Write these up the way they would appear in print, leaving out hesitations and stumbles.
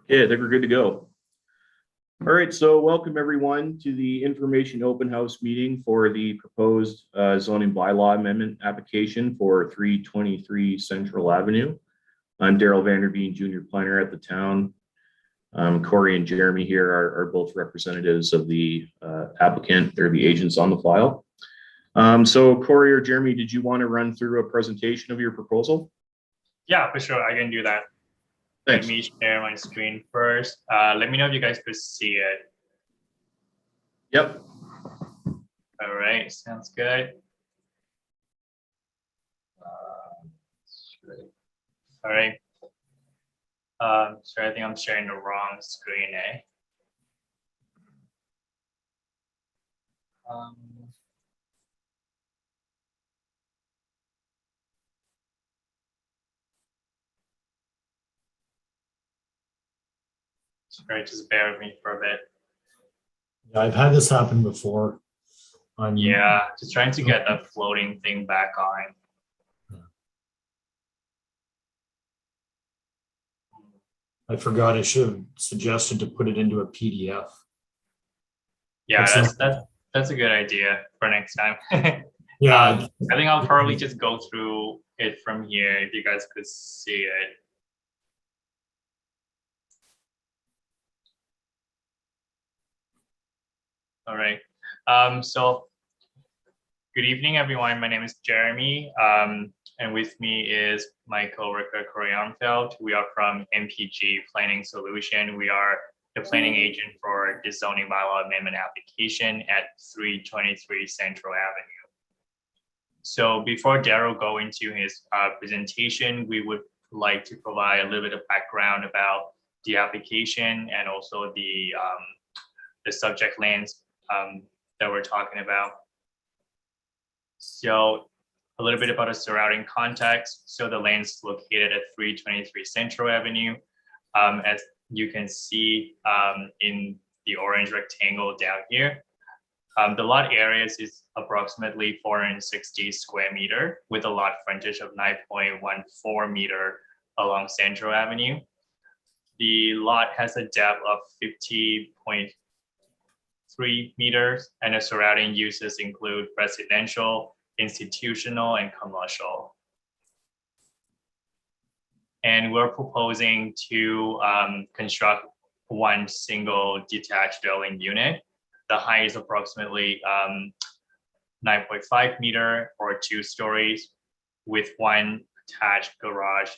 Okay, I think we're good to go. All right, so welcome everyone to the information open house meeting for the proposed zoning bylaw amendment application for 323 Central Avenue. I'm Daryl Vanderveen, junior planner at the town. Corey and Jeremy here are both representatives of the applicant. They're the agents on the file. So Corey or Jeremy, did you want to run through a presentation of your proposal? Yeah, for sure. I can do that. Thanks. Let me share my screen first. Let me know if you guys could see it. Yep. All right, sounds good. All right. So I think I'm sharing the wrong screen, eh? Sorry, just bear with me for a bit. Yeah, I've had this happen before. Yeah, just trying to get the floating thing back on. I forgot I should have suggested to put it into a PDF. Yeah, that's a good idea for next time. Yeah. I think I'll probably just go through it from here if you guys could see it. All right. So good evening, everyone. My name is Jeremy, and with me is my coworker, Corey Armfeld. We are from MPG Planning Solution. We are the planning agent for the zoning bylaw amendment application at 323 Central Avenue. So before Daryl go into his presentation, we would like to provide a little bit of background about the application and also the subject lands that we're talking about. So a little bit about the surrounding context. So the land is located at 323 Central Avenue. As you can see in the orange rectangle down here, the lot areas is approximately 460 square meter with a lot frontage of 9.14 meter along Central Avenue. The lot has a depth of 50.3 meters, and the surrounding uses include residential, institutional, and commercial. And we're proposing to construct one single detached dwelling unit. The height is approximately 9.5 meter or 2 stories with one attached garage,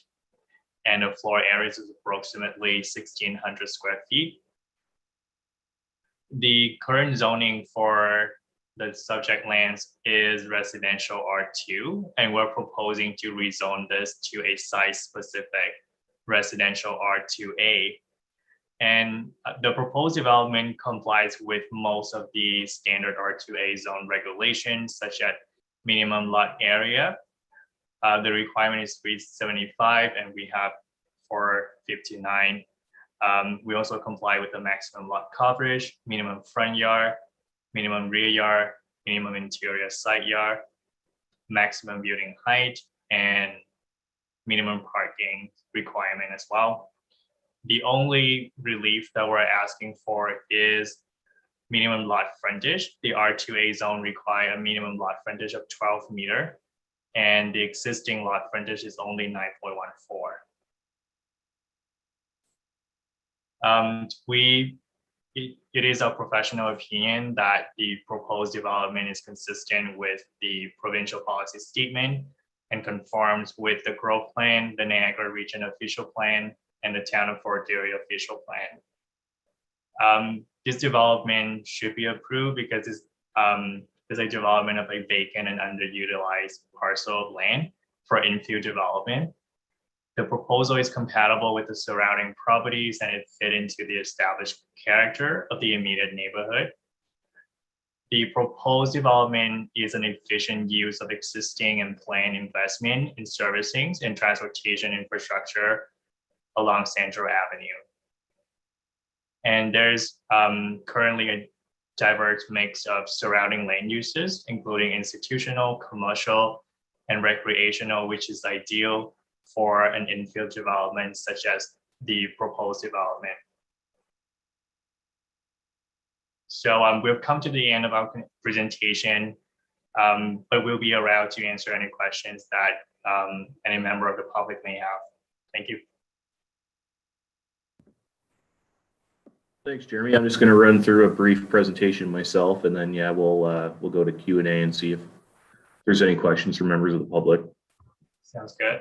and the floor area is approximately 1,600 square feet. The current zoning for the subject lands is residential R2, and we're proposing to rezone this to a site-specific residential R2A. And the proposed development complies with most of the standard R2A zone regulations, such as minimum lot area. The requirement is 375, and we have 459. We also comply with the maximum lot coverage, minimum front yard, minimum rear yard, minimum interior side yard, maximum building height, and minimum parking requirement as well. The only relief that we're asking for is minimum lot frontage. The R2A zone require a minimum lot frontage of 12 meter, and the existing lot frontage is only 9.14. It is our professional opinion that the proposed development is consistent with the provincial policy statement and conforms with the growth plan, the Niagara Region official plan, and the town of Fort Erie official plan. This development should be approved because it's a development of a vacant and underutilized parcel of land for infill development. The proposal is compatible with the surrounding properties and it fit into the established character of the immediate neighborhood. The proposed development is an efficient use of existing and planned investment in servicing and transportation infrastructure along Central Avenue. And there's currently a diverse mix of surrounding land uses, including institutional, commercial, and recreational, which is ideal for an infill development such as the proposed development. So we've come to the end of our presentation, but we'll be around to answer any questions that any member of the public may have. Thank you. Thanks, Jeremy. I'm just going to run through a brief presentation myself, and then we'll go to Q&A and see if there's any questions from members of the public. Sounds good.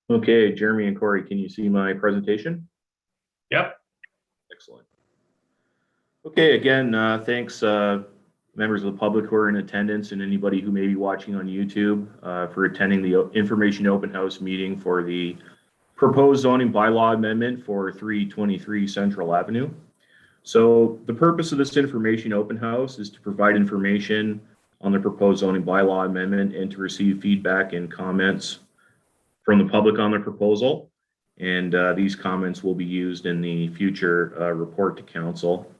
Okay, Jeremy and Corey, can you see my presentation? Yep. Excellent. Okay, again, thanks members of the public who are in attendance and anybody who may be watching on YouTube for attending the information open house meeting for the proposed zoning bylaw amendment for 323 Central Avenue. So the purpose of this information open house is to provide information on the proposed zoning bylaw amendment and to receive feedback and comments from the public on the proposal. And these comments will be used in the future report to council.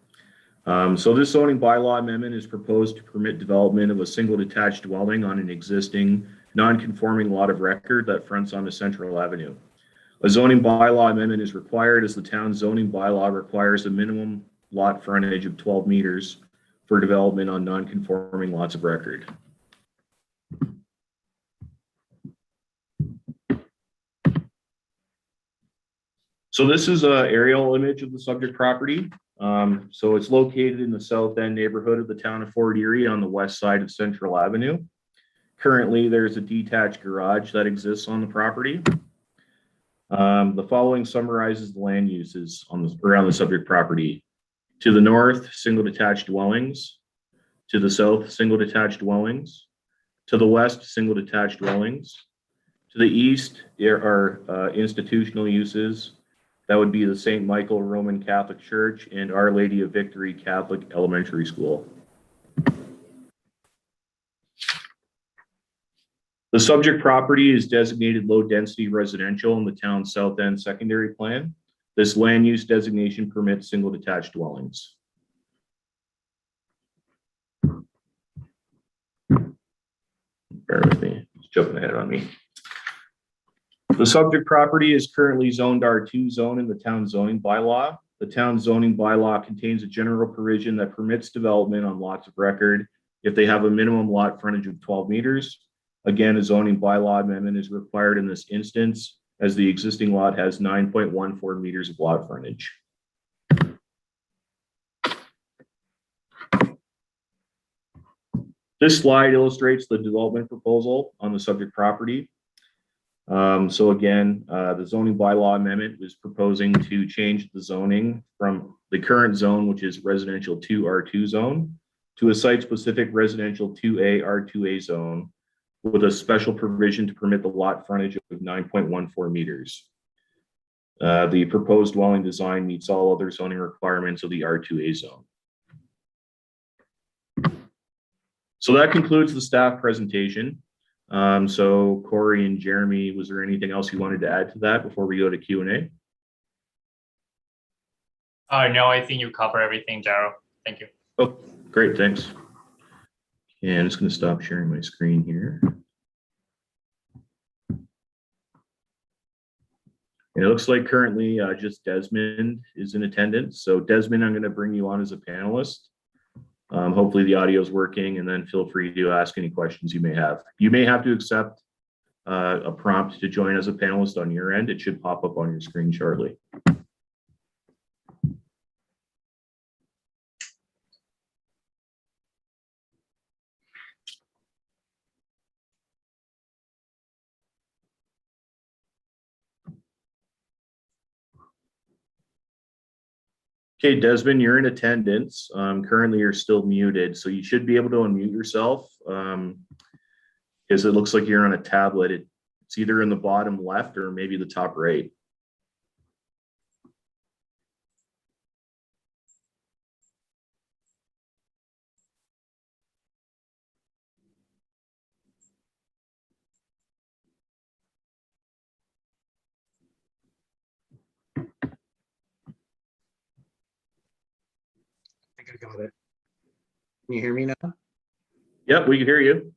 So this zoning bylaw amendment is proposed to permit development of a single detached dwelling on an existing non-conforming lot of record that fronts onto Central Avenue. A zoning bylaw amendment is required as the town's zoning bylaw requires a minimum lot frontage of 12 meters for development on non-conforming lots of record. So this is an aerial image of the subject property. So it's located in the south end neighborhood of the town of Fort Erie on the west side of Central Avenue. Currently, there's a detached garage that exists on the property. The following summarizes the land uses around the subject property. To the north, single detached dwellings. To the south, single detached dwellings. To the west, single detached dwellings. To the east, there are institutional uses. That would be the St. Michael Roman Catholic Church and Our Lady of Victory Catholic Elementary School. The subject property is designated low-density residential in the town's South End secondary plan. This land use designation permits single detached dwellings. Bear with me, it's jumping ahead on me. The subject property is currently zoned R2 zone in the town zoning bylaw. The town zoning bylaw contains a general provision that permits development on lots of record if they have a minimum lot frontage of 12 meters. Again, a zoning bylaw amendment is required in this instance as the existing lot has 9.14 meters of lot frontage. This slide illustrates the development proposal on the subject property. So again, the zoning bylaw amendment was proposing to change the zoning from the current zone, which is residential 2 R2 zone, to a site-specific residential 2A R2A zone with a special provision to permit the lot frontage of 9.14 meters. The proposed dwelling design meets all other zoning requirements of the R2A zone. So that concludes the staff presentation. So Corey and Jeremy, was there anything else you wanted to add to that before we go to Q&A? No, I think you covered everything, Daryl. Thank you. Oh, great, thanks. And I'm just going to stop sharing my screen here. And it looks like currently just Desmond is in attendance. So Desmond, I'm going to bring you on as a panelist. Hopefully the audio is working, and then feel free to ask any questions you may have. You may have to accept a prompt to join as a panelist on your end. It should pop up on your screen shortly. Okay, Desmond, you're in attendance. Currently you're still muted, so you should be able to unmute yourself. Because it looks like you're on a tablet. It's either in the bottom left or maybe the top right. I think I got it. Can you hear me now? Yep, we can hear you.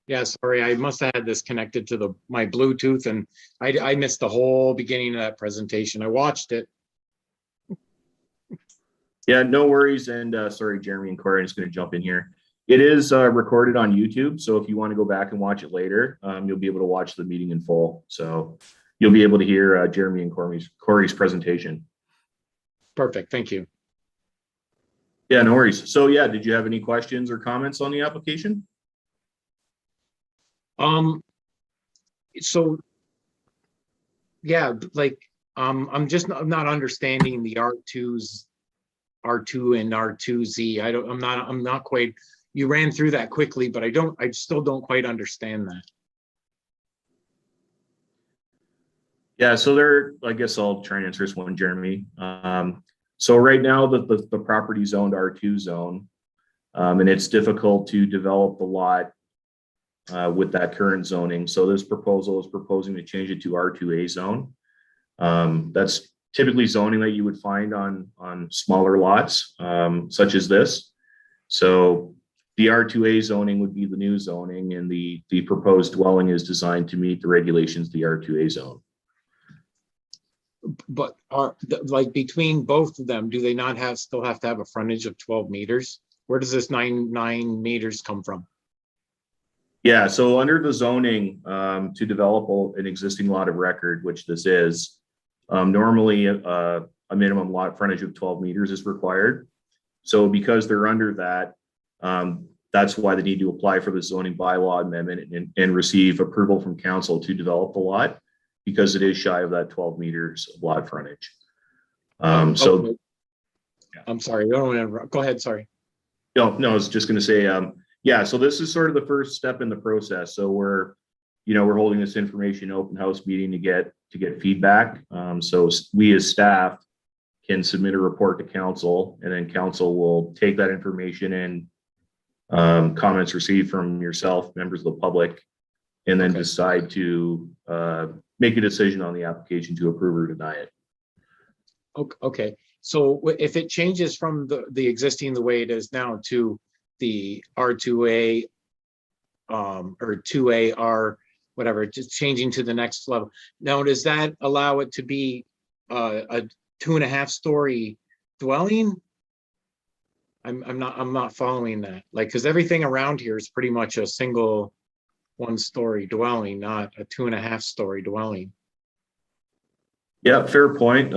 Yeah, sorry, I must have had this connected to my Bluetooth, and I missed the whole beginning of that presentation. I watched it. Yeah, no worries. And sorry, Jeremy and Corey, I'm just going to jump in here. It is recorded on YouTube, so if you want to go back and watch it later, you'll be able to watch the meeting in full. So you'll be able to hear Jeremy and Corey's presentation. Perfect, thank you. Yeah, no worries. So yeah, did you have any questions or comments on the application? So yeah, like I'm just not understanding the R2s, R2 and R2Z. I'm not quite, you ran through that quickly, but I still don't quite understand that. Yeah, so I guess I'll try and answer this one, Jeremy. So right now the property's owned R2 zone, and it's difficult to develop the lot with that current zoning. So this proposal is proposing to change it to R2A zone. That's typically zoning that you would find on smaller lots, such as this. So the R2A zoning would be the new zoning, and the proposed dwelling is designed to meet the regulations of the R2A zone. But like between both of them, do they not still have to have a frontage of 12 meters? Where does this 9 meters come from? Yeah, so under the zoning, to develop an existing lot of record, which this is, normally a minimum lot frontage of 12 meters is required. So because they're under that, that's why they need to apply for the zoning bylaw amendment and receive approval from council to develop the lot, because it is shy of that 12 meters of lot frontage. So I'm sorry, I don't want to interrupt. Go ahead, sorry. No, I was just going to say, yeah, so this is sort of the first step in the process. So we're holding this information open house meeting to get feedback. So we as staff can submit a report to council, and then council will take that information and comments received from yourself, members of the public, and then decide to make a decision on the application to approve or deny it. Okay, so if it changes from the existing the way it is now to the R2A or 2AR, whatever, just changing to the next level. Now, does that allow it to be a 2.5 story dwelling? I'm not following that. Like, because everything around here is pretty much a single 1-story dwelling, not a 2.5 story dwelling. Yeah, fair point.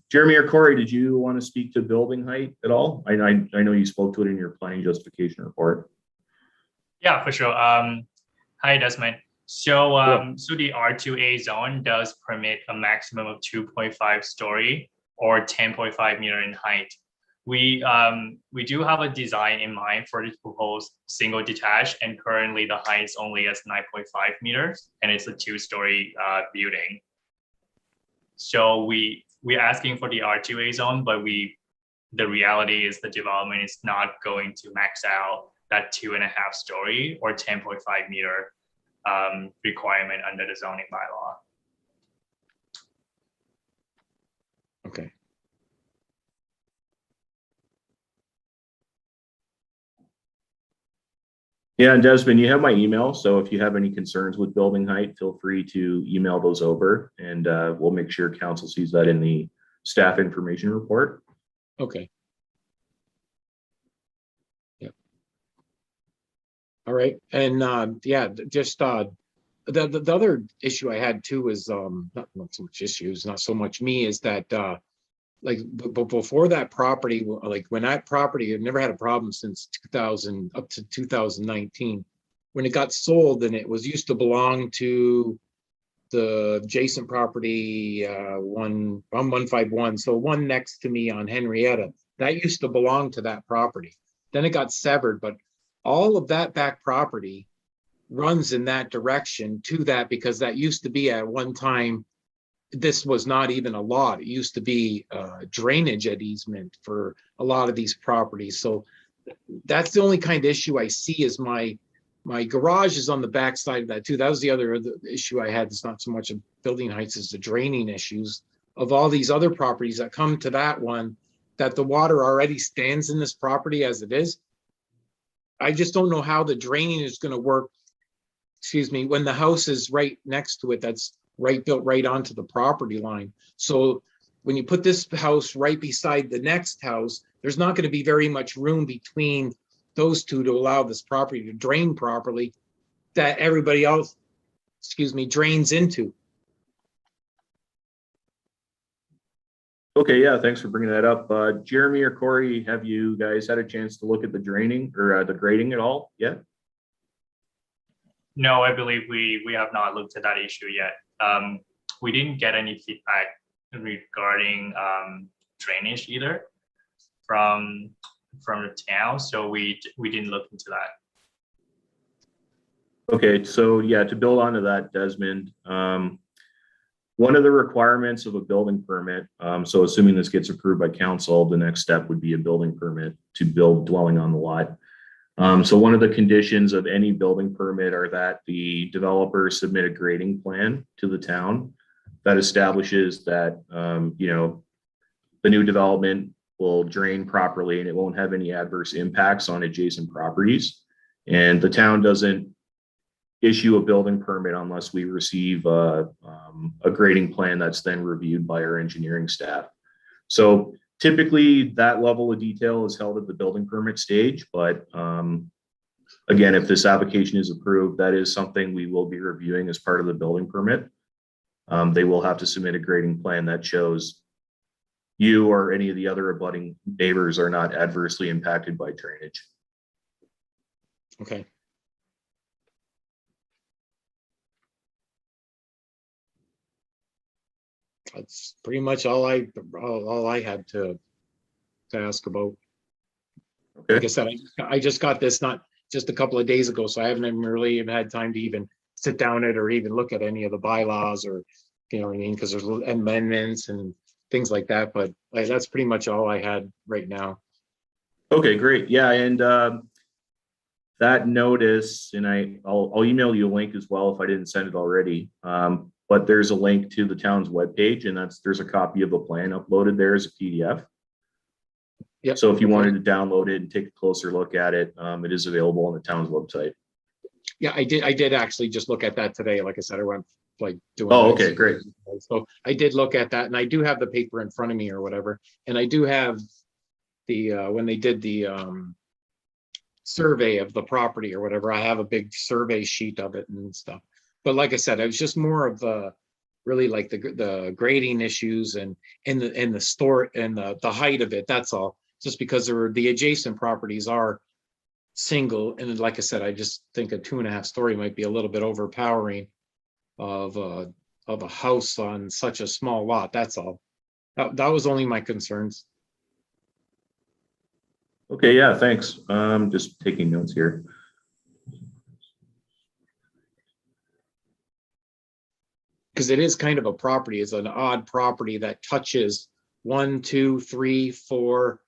Jeremy or Corey, did you want to speak to building height at all? I know you spoke to it in your planning justification report. Yeah, for sure. Hi, Desmond. So, so the R2A zone does permit a maximum of 2.5 story or 10.5 meter in height. We do have a design in mind for this proposed single detached, and currently the height is only as 9.5 meters, and it's a 2-story building. So we're asking for the R2A zone, but the reality is the development is not going to max out that 2.5 story or 10.5 meter requirement under the zoning bylaw. Okay. Yeah, and Desmond, you have my email. So if you have any concerns with building height, feel free to email those over, and we'll make sure council sees that in the staff information report. Okay. Yep. All right. And yeah, just the other issue I had too is not so much issues, not so much me, is that like before that property, like when that property, I've never had a problem since 2000 up to 2019. When it got sold, and it was used to belong to the adjacent property, on 151, so one next to me on Henrietta, that used to belong to that property. Then it got severed, but all of that back property runs in that direction to that, because that used to be at one time, this was not even a lot. It used to be drainage at easement for a lot of these properties. So that's the only kind of issue I see, is my garage is on the back side of that too. That was the other issue I had. It's not so much of building heights as the draining issues of all these other properties that come to that one, that the water already stands in this property as it is. I just don't know how the draining is going to work, excuse me, when the house is right next to it, that's built right onto the property line. So when you put this house right beside the next house, there's not going to be very much room between those two to allow this property to drain properly, that everybody else, excuse me, drains into. Okay, yeah, thanks for bringing that up. Jeremy or Corey, have you guys had a chance to look at the draining or the grading at all yet? No, I believe we have not looked at that issue yet. We didn't get any feedback regarding drainage either from the town, so we didn't look into that. Okay, so yeah, to build onto that, Desmond, one of the requirements of a building permit, so assuming this gets approved by council, the next step would be a building permit to build dwelling on the lot. So one of the conditions of any building permit are that the developer submit a grading plan to the town that establishes that, you know, the new development will drain properly and it won't have any adverse impacts on adjacent properties. And the town doesn't issue a building permit unless we receive a grading plan that's then reviewed by our engineering staff. So typically that level of detail is held at the building permit stage, but again, if this application is approved, that is something we will be reviewing as part of the building permit. They will have to submit a grading plan that shows you or any of the other abutting neighbors are not adversely impacted by drainage. Okay. That's pretty much all I had to ask about. Okay. Like I said, I just got this not just a couple of days ago, so I haven't even really even had time to even sit down it or even look at any of the bylaws, or, you know what I mean? Because there's amendments and things like that, but that's pretty much all I had right now. Okay, great. Yeah, and that notice, and I'll email you a link as well if I didn't send it already. But there's a link to the town's webpage, and there's a copy of the plan uploaded there as a PDF. Yeah. So if you wanted to download it and take a closer look at it, it is available on the town's website. Yeah, I did actually just look at that today. Like I said, I went like doing. Oh, okay, great. So I did look at that, and I do have the paper in front of me or whatever, and I do have the when they did the survey of the property or whatever, I have a big survey sheet of it and stuff. But like I said, it was just more of the really like the grading issues and the store and the height of it. That's all. Just because the adjacent properties are single, and like I said, I just think a 2.5 story might be a little bit overpowering of a house on such a small lot. That's all. That was only my concerns. Okay, yeah, thanks. Just taking notes here. Because it is kind of a property. It's an odd property that touches 1, 2, 3, 4,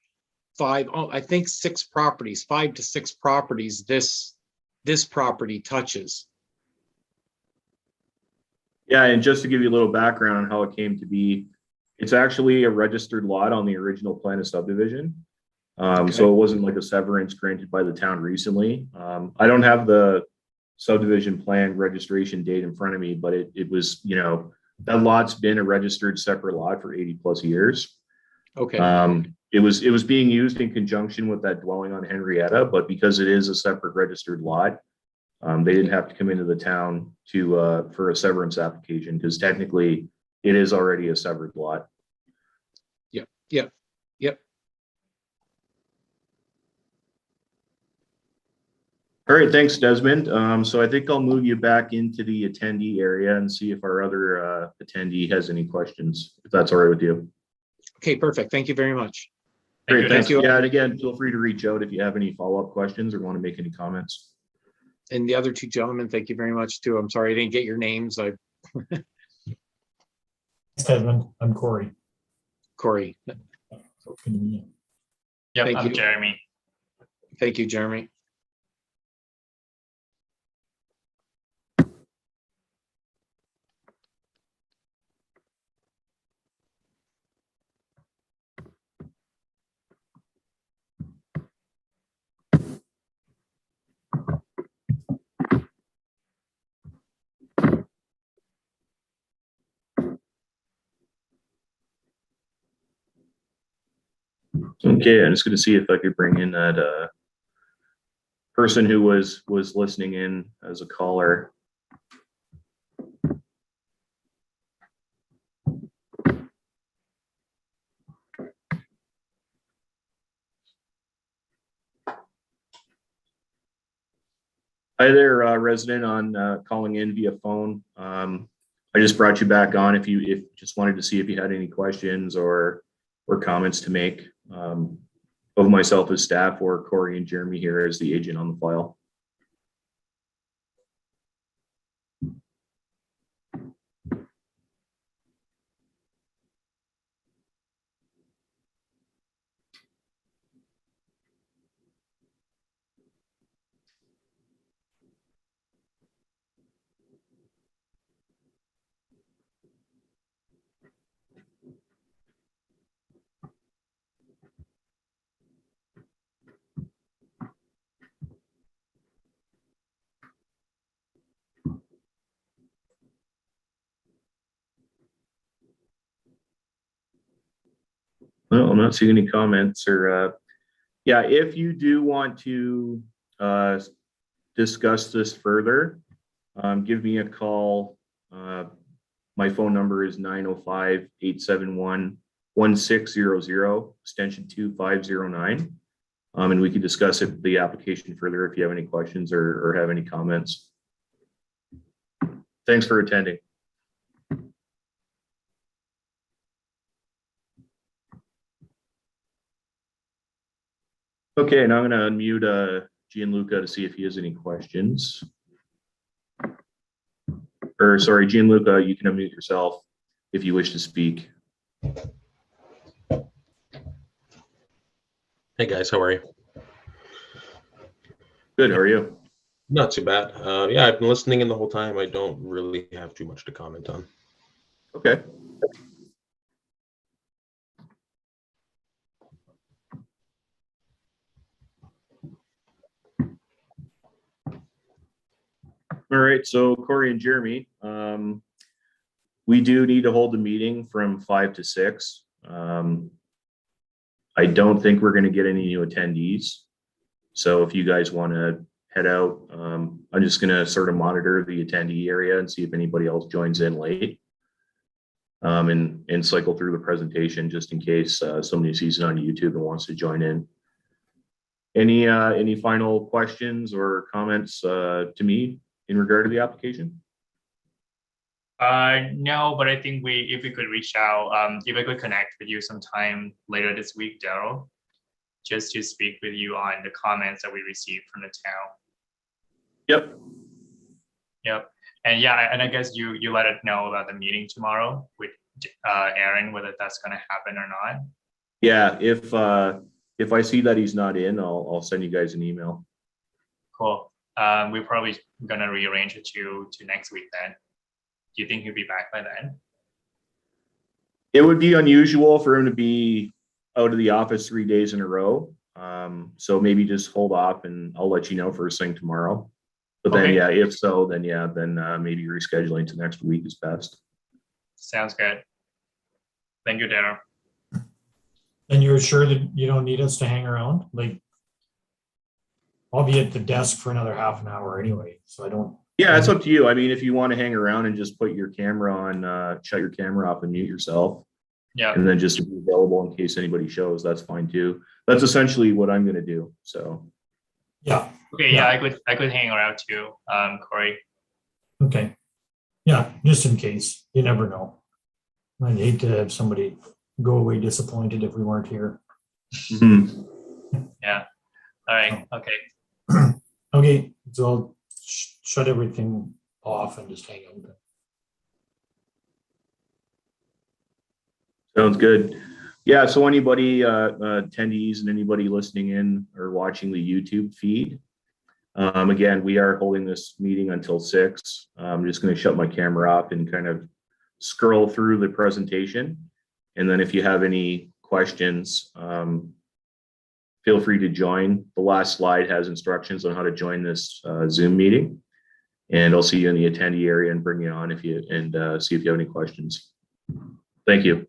5. Oh, I think 6 properties, 5 to 6 properties. This property touches. Yeah, and just to give you a little background on how it came to be, it's actually a registered lot on the original plan of subdivision. So it wasn't like a severance granted by the town recently. I don't have the subdivision plan registration date in front of me, but it was, you know, that lot's been a registered separate lot for 80+ years. Okay. It was being used in conjunction with that dwelling on Henrietta, but because it is a separate registered lot, they didn't have to come into the town for a severance application, because technically it is already a severed lot. Yep. All right, thanks, Desmond. So I think I'll move you back into the attendee area and see if our other attendee has any questions, if that's all right with you. Okay, perfect. Thank you very much. Thank Great, you, thanks. you. Yeah, and again, feel free to reach out if you have any follow-up questions or want to make any comments. And the other two gentlemen, thank you very much too. I'm sorry I didn't get your names. Thanks, Desmond. I'm Corey. Corey, So good to meet you. Yep, Thank I'm you. Jeremy. thank you, Jeremy. Okay, I'm just going to see if I could bring in that person who was listening in as a caller. Hi there, resident on calling in via phone. I just brought you back on if just wanted to see if you had any questions or comments to make of myself as staff or Corey and Jeremy here as the agent on the file. Well, I'm not seeing any comments or, yeah, if you do want to discuss this further, give me a call. My phone number is 905-871-1600, extension 2509. And we can discuss the application further if you have any questions or have any comments. Thanks for attending. Okay, now I'm going to unmute Gianluca to see if he has any questions. Or sorry, Gianluca, you can unmute yourself if you wish to speak. Hey guys, how are you? Good, how are you? Not too bad. Yeah, I've been listening in the whole time. I don't really have too much to comment on. Okay. All right, so Corey and Jeremy, we do need to hold the meeting from 5 to 6. I don't think we're going to get any new attendees. So if you guys want to head out, I'm just going to sort of monitor the attendee area and see if anybody else joins in late. And cycle through the presentation just in case somebody sees it on YouTube and wants to join in. Any final questions or comments to me in regard to the application? No, but I think if we could reach out, if I could connect with you sometime later this week, Daryl, just to speak with you on the comments that we received from the town. Yep. Yep. And yeah, and I guess you let us know about the meeting tomorrow with Aaron, whether that's going to happen or not. Yeah, if I see that he's not in, I'll send you guys an email. Cool. We're probably going to rearrange it to next week then. Do you think he'll be back by then? It would be unusual for him to be out of the office 3 days in a row. So maybe just hold off and I'll let you know first thing tomorrow. But then, Okay. yeah, if so, then maybe rescheduling to next week is best. Sounds good. Thank you, Daryl. And you're sure that you don't need us to hang around? Like, I'll be at the desk for another half an hour anyway, so I don't. Yeah, it's up to you. I mean, if you want to hang around and just put your camera on, shut your camera off and mute yourself, Yeah. and then just be available in case anybody shows, that's fine too. That's essentially what I'm going to do. So, Yeah, Okay, yeah, I could hang around too, Corey. Okay. Yeah, just in case. You never know. I'd hate to have somebody go away disappointed if we weren't here. Mhm. Yeah. All right. Okay. Okay, so I'll shut everything off and just hang out. Sounds good. Yeah, so anybody, attendees and anybody listening in or watching the YouTube feed, again, we are holding this meeting until 6. I'm just going to shut my camera off and kind of scroll through the presentation. And then if you have any questions, feel free to join. The last slide has instructions on how to join this Zoom meeting. And I'll see you in the attendee area and bring you on if you, and see if you have any questions. Thank you.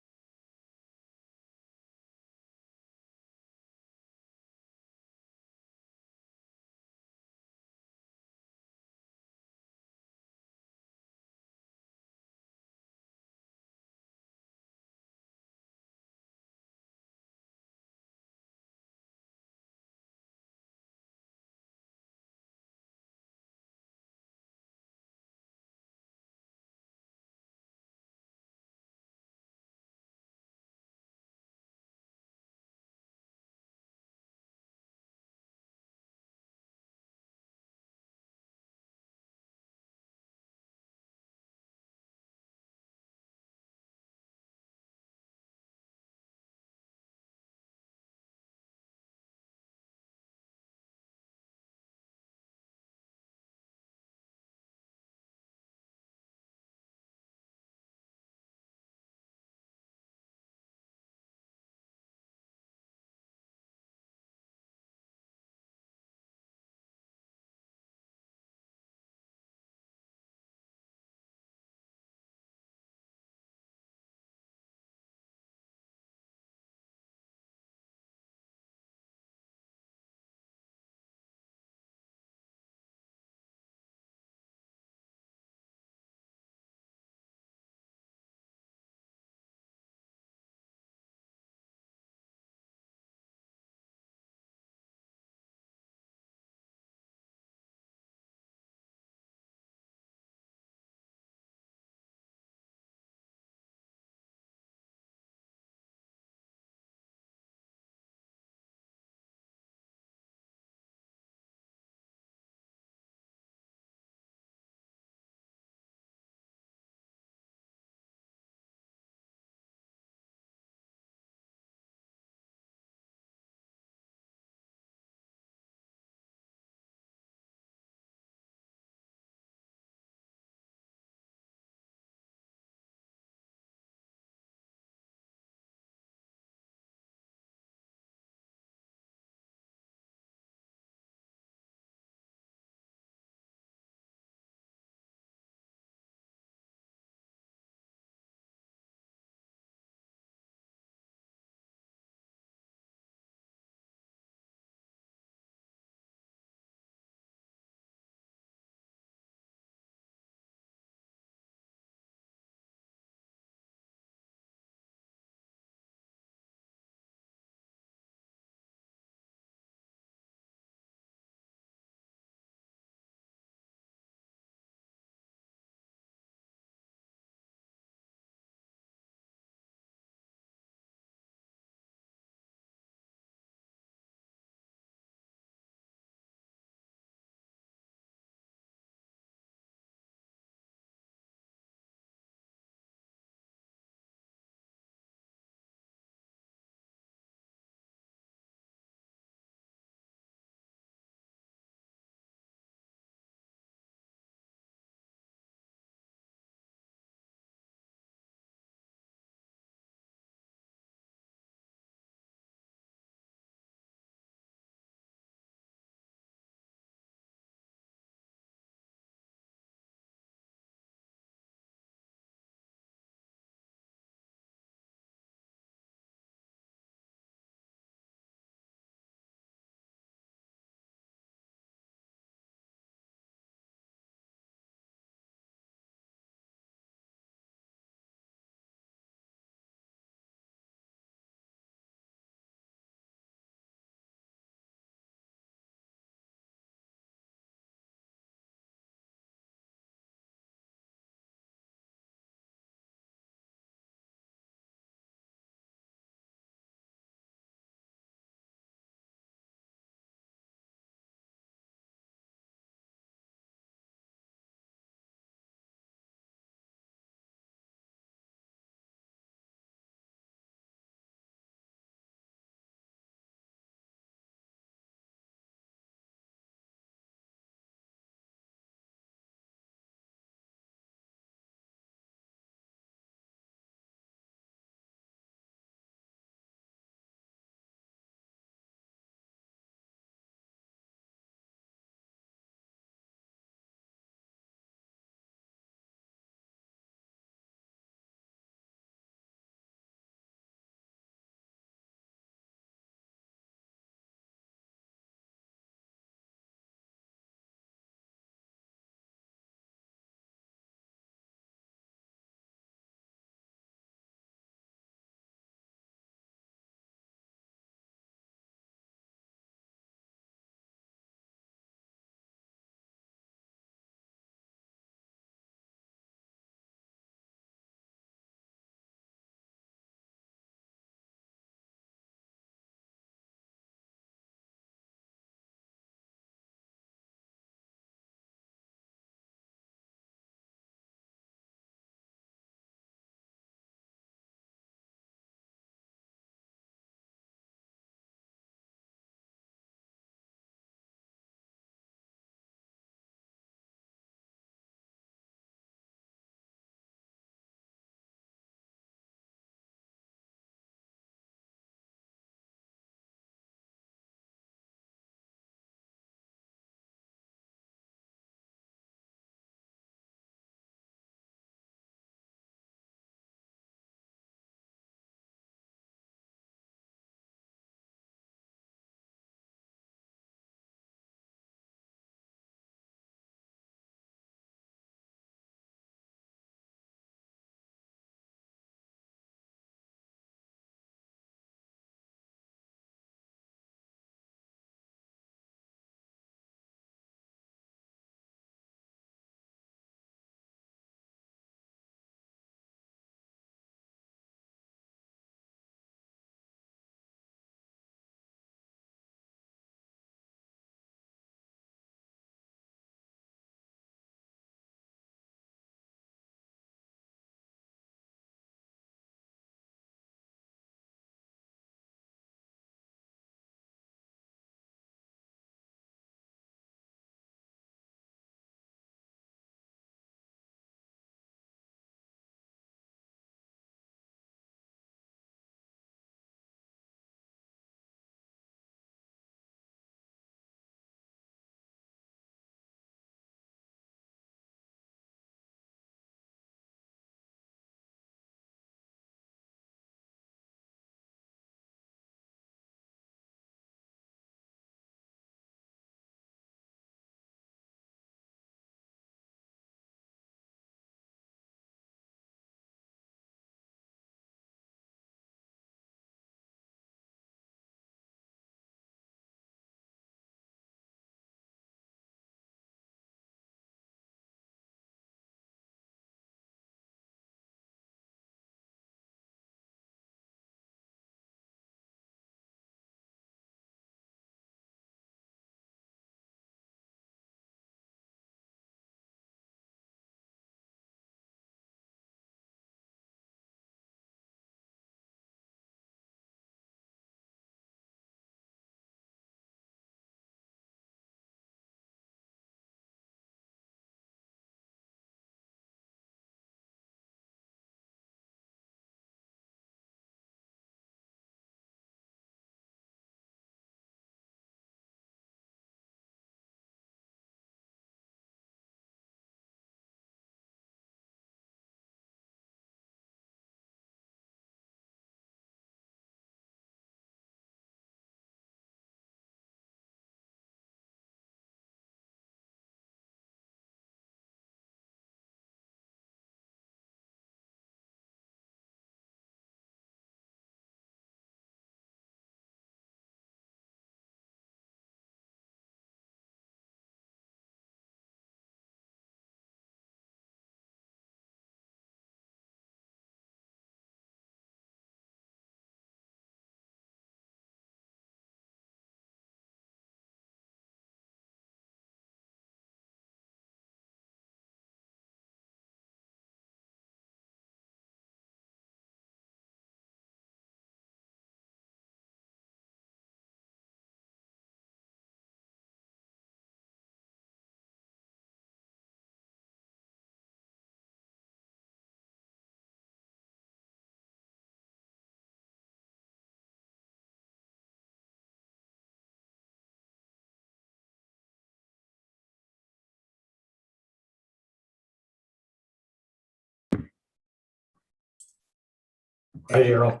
Hi, Daryl.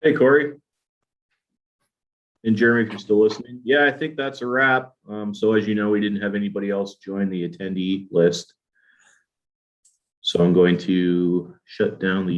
Hey, Corey. And Jeremy, if you're still listening. Yeah, I think that's a wrap. So as you know, we didn't have anybody else join the attendee list. So I'm going to shut down the